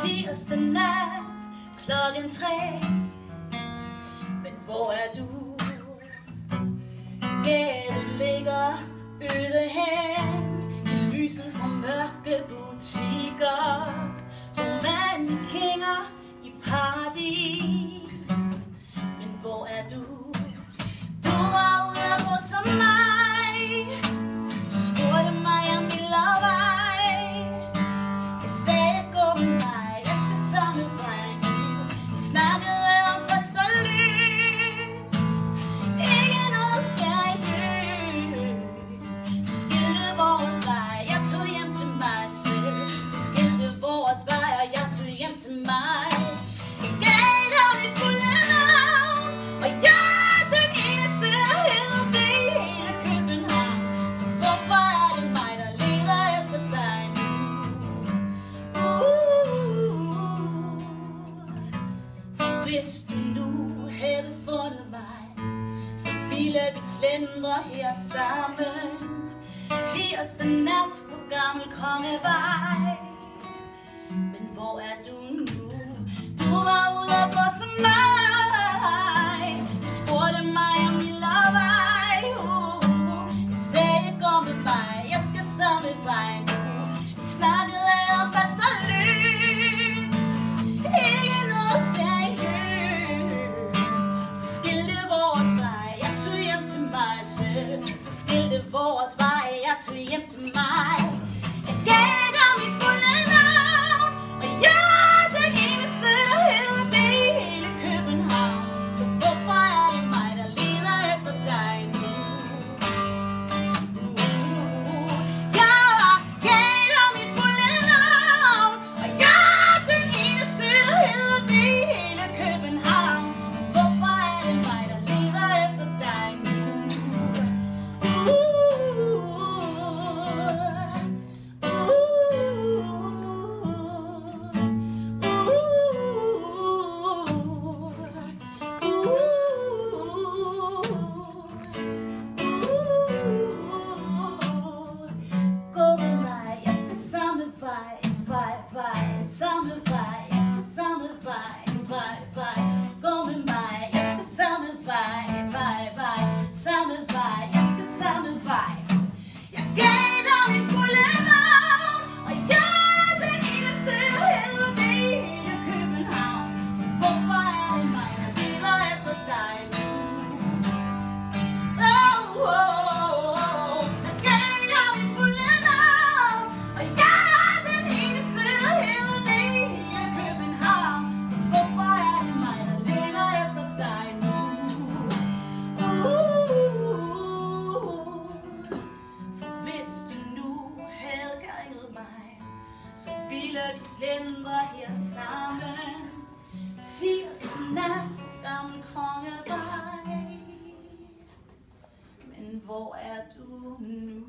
Tirsdag nat klokken 3. Men hvor er du? Gaden ligger øde hen i lyset fra mørke butikker. To mannekinger i paradis. Men hvor er du? Du var ude at gå som mig. Du spurgte mig om min lovvej. Jeg sagde gå med mig, jeg skal samme vej nu. Vi snakkede om fest og lyst, ikke noget seriøst. Så skilte vores vej, jeg tog hjem til mig selv. Så skilte vores vej, og jeg tog hjem til mig. Jeg gav dig mit fulde navn, og jeg er den eneste, der hedder det i hele København. Så hvorfor er det mig, der leder efter dig nu? For hvis du nu havde fundet mig, så ville vi slendre her sammen. Tirsdag nat på Gammel Kongevej. Men hvor er du nu? Du var ude at gå som mig. Du spurgte mig om min lovvej. Jeg sagde gå med mig, jeg skal samme vej nu. Vi snakkede om fast og lyst, ikke noget seriøst. Så skilte vores vej, jeg tog hjem til mig selv. Så skilte vores vej, jeg tog hjem til mig. Jeg gav dig mit fulde navn, og jeg er den eneste, der hedder det i hele København. Så hvorfor er det mig, der leder efter dig nu? Jeg gav dig mit fulde navn, og jeg er den eneste, der hedder det i hele København. Så hvorfor er det mig, der leder efter dig nu? Gå med mig, jeg skal samme vej, samme vej, jeg skal samme vej. Gå med mig, jeg skal samme vej, samme vej, jeg skal samme vej. Jeg gav dig mit fulde navn, og jeg er den eneste, der hedder det i hele København. Så hvorfor er det mig, der leder efter dig nu? Jeg gav dig mit fulde navn, og jeg er den eneste, der hedder det i hele København. Så hvorfor er det mig, der leder efter dig nu? For hvis du nu havde ganget mig, så ville vi slendre her sammen. Tirsdag nat, Gammel Kongevej. Men hvor er du nu?